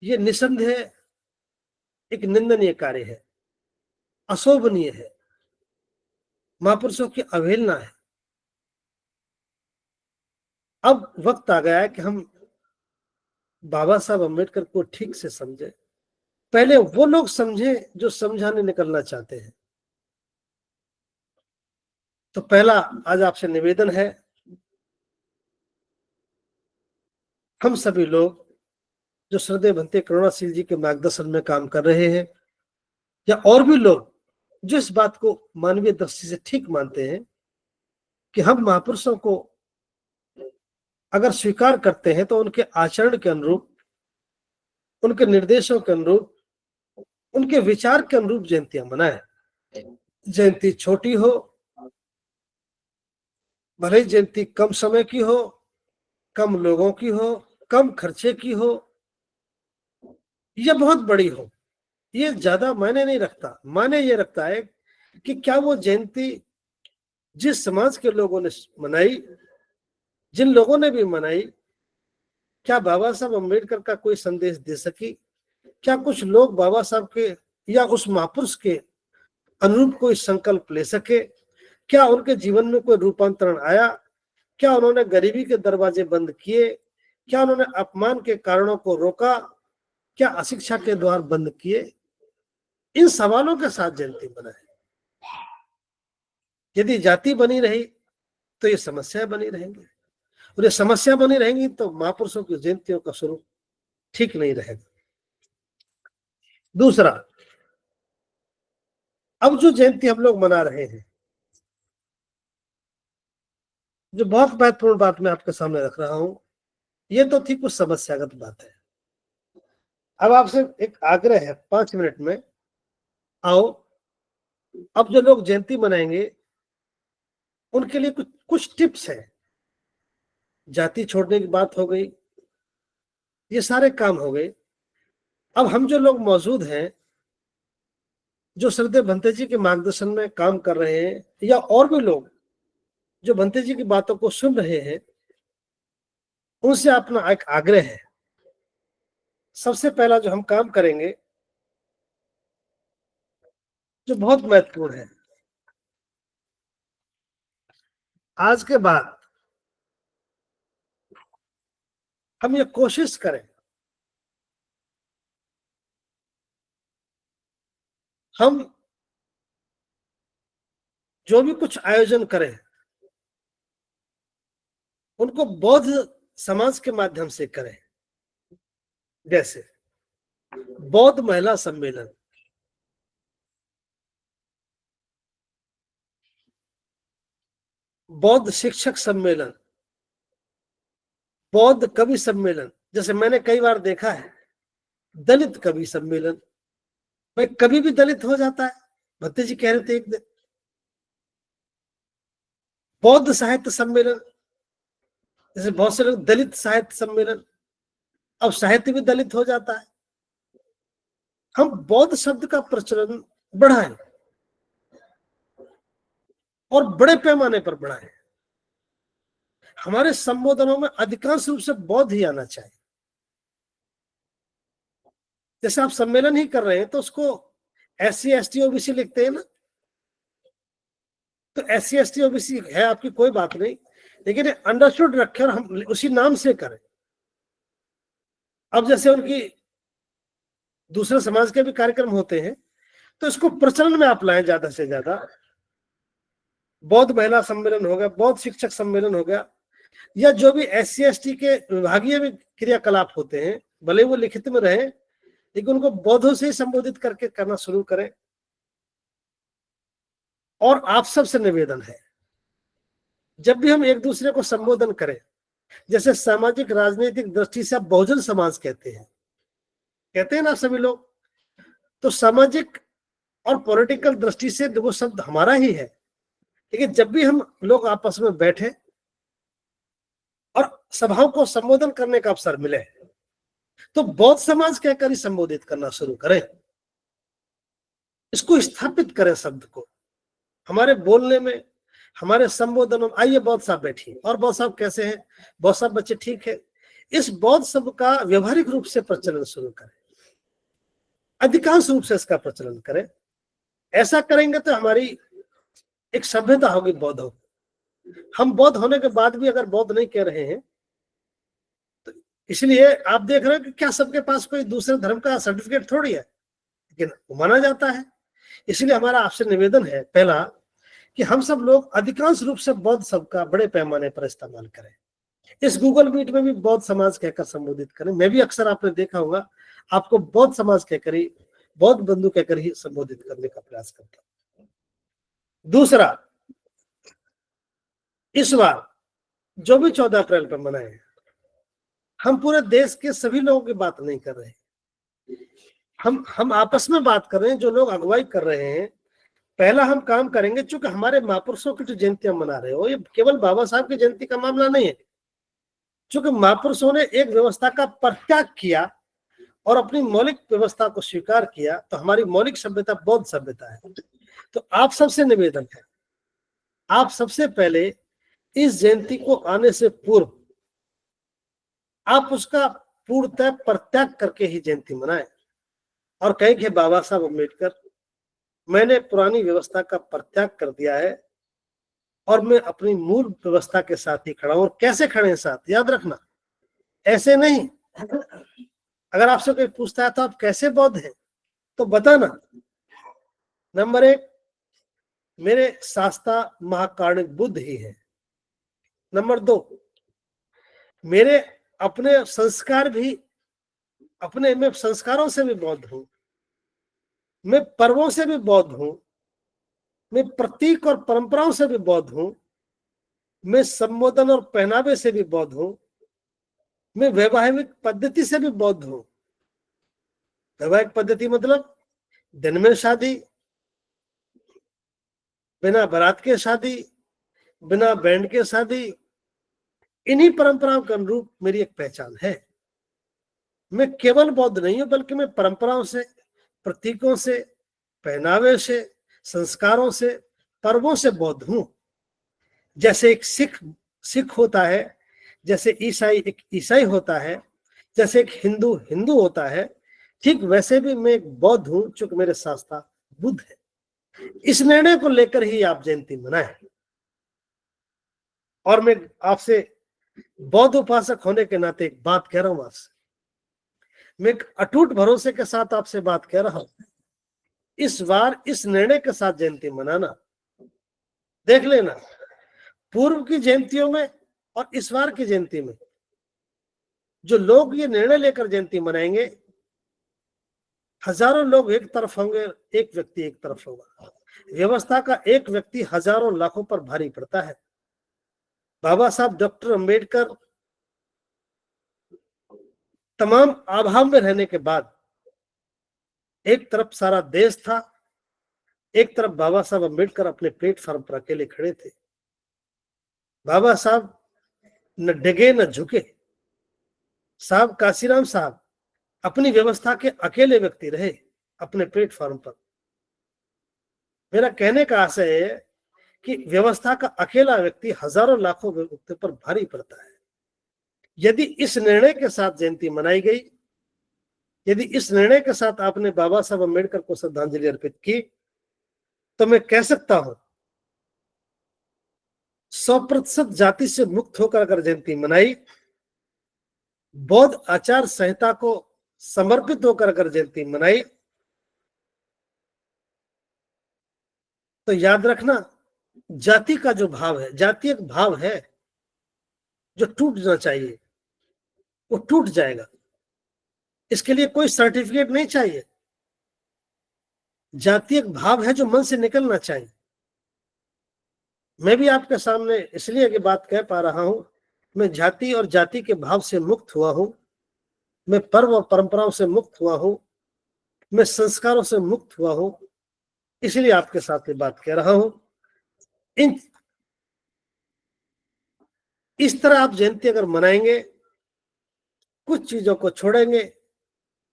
ये निसंदेह एक निंदनीय कार्य है, अशोभनीय है, महापुरुषों की अवहेलना है। अब वक्त आ गया है कि हम बाबा साहब अम्बेडकर को ठीक से समझे। पहले वो लोग समझे जो समझाने निकलना चाहते हैं। तो पहला आज आपसे निवेदन है, हम सभी लोग जो श्रद्धेय भंते करुणाशील जी के मार्गदर्शन में काम कर रहे हैं, या और भी लोग जो इस बात को मानवीय दृष्टि से ठीक मानते हैं कि हम महापुरुषों को अगर स्वीकार करते हैं तो उनके आचरण के अनुरूप, उनके निर्देशों के अनुरूप, उनके विचार के अनुरूप जयंतियां मनाएं। जयंती छोटी हो, भले ही जयंती कम समय की हो, कम लोगों की हो, कम खर्चे की हो, या बहुत बड़ी हो, ये ज्यादा मायने नहीं रखता। मायने ये रखता है कि क्या वो जयंती जिस समाज के लोगों ने मनाई, जिन लोगों ने भी मनाई, क्या बाबा साहब अम्बेडकर का कोई संदेश दे सकी? क्या कुछ लोग बाबा साहब के या उस महापुरुष के अनुरूप कोई संकल्प ले सके? क्या उनके जीवन में कोई रूपांतरण आया? क्या उन्होंने गरीबी के दरवाजे बंद किए? क्या उन्होंने अपमान के कारणों को रोका? क्या अशिक्षा के द्वार बंद किए? इन सवालों के साथ जयंती मनाए। यदि जाति बनी रही तो ये समस्याएं बनी रहेंगी, और ये समस्या बनी रहेंगी तो महापुरुषों की जयंतियों का स्वरूप ठीक नहीं रहेगा। दूसरा, अब जो जयंती हम लोग मना रहे हैं जो बहुत महत्वपूर्ण बात मैं आपके सामने रख रहा हूं, ये तो थी कुछ समस्यागत बात है। अब आपसे एक आग्रह है, 5 मिनट में आओ, अब जो लोग जयंती मनाएंगे उनके लिए कुछ कुछ टिप्स है। जाति छोड़ने की बात हो गई, ये सारे काम हो गए। अब हम जो लोग मौजूद हैं, जो श्रद्धेय भंते जी के मार्गदर्शन में काम कर रहे हैं, या और भी लोग जो भंते जी की बातों को सुन रहे हैं, उनसे अपना एक आग्रह है। सबसे पहला जो हम काम करेंगे, जो बहुत महत्वपूर्ण है, आज के बाद हम ये कोशिश करें, हम जो भी कुछ आयोजन करें उनको बौद्ध समाज के माध्यम से करें। जैसे बौद्ध महिला सम्मेलन, बौद्ध शिक्षक सम्मेलन, बौद्ध कवि सम्मेलन। जैसे मैंने कई बार देखा है, दलित कवि सम्मेलन, भाई कभी भी दलित हो जाता है। भत्ते जी कह रहे थे एक दिन। बौद्ध साहित्य सम्मेलन, जैसे बहुत से लोग दलित साहित्य सम्मेलन, अब साहित्य भी दलित हो जाता है। हम बौद्ध शब्द का प्रचलन बढ़ाएं और बड़े पैमाने पर बढ़ाएं। हमारे संबोधनों में अधिकांश रूप से बौद्ध ही आना चाहिए। जैसे आप सम्मेलन ही कर रहे हैं तो उसको SC ST OBC लिखते हैं ना, तो SC ST OBC है आपकी कोई बात नहीं, लेकिन अंडरस्टूड रखें और हम उसी नाम से करें। अब जैसे उनकी दूसरे समाज के भी कार्यक्रम होते हैं, तो इसको प्रचलन में आप लाएं ज्यादा से ज्यादा। बौद्ध महिला सम्मेलन हो गया, बौद्ध शिक्षक सम्मेलन हो गया, या जो भी SC ST के विभागीय भी क्रियाकलाप होते हैं, भले वो लिखित में रहे, लेकिन उनको बौद्धों से ही संबोधित करके करना शुरू करें। और आप सबसे निवेदन है, जब भी हम एक दूसरे को संबोधन करें, जैसे सामाजिक राजनीतिक दृष्टि से आप बहुजन समाज कहते हैं ना सभी लोग, तो सामाजिक और पॉलिटिकल दृष्टि से वो शब्द हमारा ही है, लेकिन जब भी हम लोग आपस में बैठे और सभाओं को संबोधन करने का अवसर मिले, तो बौद्ध समाज कहकर ही संबोधित करना शुरू करें। इसको स्थापित करें शब्द को हमारे बोलने में, हमारे संबोधनों में। आइए बौद्ध साहब बैठिए, और बौद्ध साहब कैसे हैं, बौद्ध साहब बच्चे ठीक है। इस बौद्ध शब्द का व्यवहारिक रूप से प्रचलन शुरू करें, अधिकांश रूप से इसका प्रचलन करें। ऐसा करेंगे तो हमारी एक सभ्यता होगी बौद्ध होगी। हम बौद्ध होने के बाद भी अगर बौद्ध नहीं कह रहे हैं, तो इसलिए आप देख रहे हैं कि क्या सबके पास कोई दूसरे धर्म का सर्टिफिकेट थोड़ी है, लेकिन माना जाता है। इसलिए हमारा आपसे निवेदन है, पहला, कि हम सब लोग अधिकांश रूप से बौद्ध शब्द का बड़े पैमाने पर इस्तेमाल करें। इस गूगल मीट में भी बौद्ध समाज कहकर संबोधित करें। मैं भी अक्सर आपने देखा होगा, आपको बौद्ध समाज कहकर ही, बौद्ध बंधु कहकर ही संबोधित करने का प्रयास करता हूं। दूसरा, इस बार जो भी 14 अप्रैल पर मनाए, हम पूरे देश के सभी लोगों की बात नहीं कर रहे, हम आपस में बात कर रहे हैं। जो लोग अगुवाई कर रहे हैं, पहला हम काम करेंगे, चूंकि हमारे महापुरुषों की जो जयंतियां मना रहे हो, ये केवल बाबा साहब की जयंती का मामला नहीं है। चूंकि महापुरुषों ने एक व्यवस्था का परित्याग किया और अपनी मौलिक व्यवस्था को स्वीकार किया, तो हमारी मौलिक सभ्यता बौद्ध सभ्यता है। तो आप सबसे निवेदन है, आप सबसे पहले इस जयंती को आने से पूर्व आप उसका पूर्णतः परित्याग करके ही जयंती मनाएं और कहें कि बाबा साहब अम्बेडकर, मैंने पुरानी व्यवस्था का परित्याग कर दिया है और मैं अपनी मूल व्यवस्था के साथ ही खड़ा हूं। और कैसे खड़े हैं साथ, याद रखना, ऐसे नहीं। अगर आपसे कोई पूछता है तो आप कैसे बौद्ध हैं, तो बताना। नंबर 1, मेरे शास्त्रा महाकारुणिक बुद्ध ही है। नंबर 2, मेरे अपने संस्कार भी, अपने में संस्कारों से भी बौद्ध हूं, मैं पर्वों से भी बौद्ध हूं, मैं प्रतीक और परंपराओं से भी बौद्ध हूं, मैं संबोधन और पहनावे से भी बौद्ध हूं, मैं वैवाहिक पद्धति से भी बौद्ध हूं। वैवाहिक पद्धति मतलब दिन में शादी, बिना बारात के शादी, बिना बैंड के शादी, इन्हीं परंपराओं के अनुरूप मेरी एक पहचान है। मैं केवल बौद्ध नहीं हूं, बल्कि मैं परंपराओं से, प्रतीकों से, पहनावे से, संस्कारों से, पर्वों से बौद्ध हूं। जैसे एक सिख सिख होता है, जैसे ईसाई एक ईसाई होता है, जैसे एक हिंदू हिंदू होता है, ठीक वैसे भी मैं एक बौद्ध हूं, चूंकि मेरे शास्त्रा बुद्ध है। इस निर्णय को लेकर ही आप जयंती मनाएं। और मैं आपसे बौद्ध उपासक होने के नाते एक बात कह रहा हूं आपसे, मैं एक अटूट भरोसे के साथ आपसे बात कह रहा हूं, इस बार इस निर्णय के साथ जयंती मनाना। देख लेना, पूर्व की जयंतियों में और इस बार की जयंती में जो लोग ये निर्णय लेकर जयंती मनाएंगे, हजारों लोग एक तरफ होंगे, एक व्यक्ति एक तरफ होगा। व्यवस्था का एक व्यक्ति हजारों लाखों पर भारी पड़ता है। बाबा साहब डॉक्टर अंबेडकर तमाम अभाव में रहने के बाद एक तरफ सारा देश था, एक तरफ बाबा साहब अंबेडकर अपने प्लेटफॉर्म पर अकेले खड़े थे। बाबा साहब न डगे न झुके। साहब काशीराम साहब अपनी व्यवस्था के अकेले व्यक्ति रहे अपने प्लेटफॉर्म पर। मेरा कहने का आशय है कि व्यवस्था का अकेला व्यक्ति हजारों लाखों व्यक्ति पर भारी पड़ता है। यदि इस निर्णय के साथ जयंती मनाई गई, यदि इस निर्णय के साथ आपने बाबा साहब अम्बेडकर को श्रद्धांजलि अर्पित की, तो मैं कह सकता हूं 100% जाति से मुक्त होकर अगर जयंती मनाई, बौद्ध आचार संहिता को समर्पित होकर अगर जयंती मनाई, तो याद रखना, जाति का जो भाव है, जाति एक भाव है जो टूटना चाहिए, वो टूट जाएगा। इसके लिए कोई सर्टिफिकेट नहीं चाहिए। जाति एक भाव है जो मन से निकलना चाहिए। मैं भी आपके सामने इसलिए ये बात कह पा रहा हूं, मैं जाति और जाति के भाव से मुक्त हुआ हूं, मैं पर्व और परंपराओं से मुक्त हुआ हूं, मैं संस्कारों से मुक्त हुआ हूं, इसलिए आपके साथ ये बात कह रहा हूं। इस तरह आप जयंती अगर मनाएंगे, कुछ चीजों को छोड़ेंगे,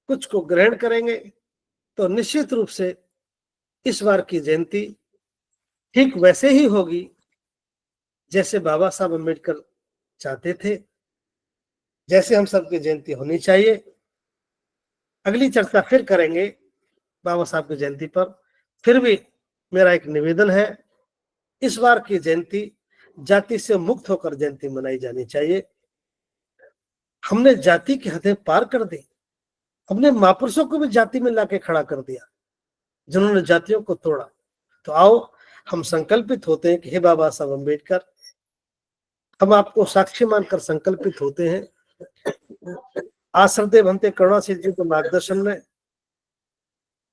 कुछ को ग्रहण करेंगे, तो निश्चित रूप से इस बार की जयंती ठीक वैसे ही होगी जैसे बाबा साहब अम्बेडकर चाहते थे, जैसे हम सबकी जयंती होनी चाहिए। अगली चर्चा फिर करेंगे बाबा साहब की जयंती पर। फिर भी मेरा एक निवेदन है, इस बार की जयंती जाति से मुक्त होकर जयंती मनाई जानी चाहिए। हमने जाति की हदें पार कर दी, हमने महापुरुषों को भी जाति में लाके खड़ा कर दिया जिन्होंने जातियों को तोड़ा। तो आओ हम संकल्पित होते हैं कि हे बाबा साहब अम्बेडकर, हम आपको साक्षी मानकर संकल्पित होते हैं, आश्रदे भंते करुणासिद्धि जी के मार्गदर्शन में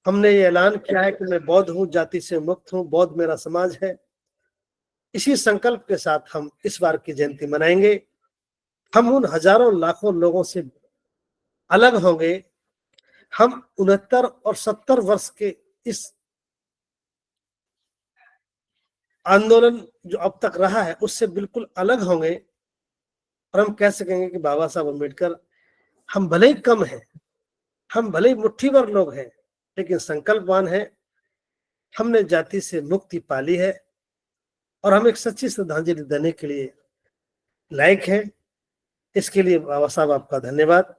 हमने ये ऐलान किया है कि मैं बौद्ध हूं, जाति से मुक्त हूं, बौद्ध मेरा समाज है। इसी संकल्प के साथ हम इस बार की जयंती मनाएंगे। हम उन हजारों लाखों लोगों से अलग होंगे। हम 69 और 70 वर्ष के इस आंदोलन जो अब तक रहा है उससे बिल्कुल अलग होंगे, और हम कह सकेंगे कि बाबा साहब अम्बेडकर, हम भले ही कम हैं, हम भले ही मुट्ठी भर लोग हैं, लेकिन संकल्पवान हैं। हमने जाति से मुक्ति पाली है और हम एक सच्ची श्रद्धांजलि देने के लिए लायक हैं। इसके लिए बाबा साहब आपका धन्यवाद।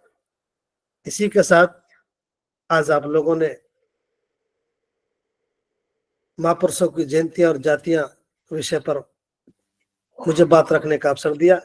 इसी के साथ आज आप लोगों ने महापुरुषों की जयंतियां और जातियां विषय पर मुझे बात रखने का अवसर दिया।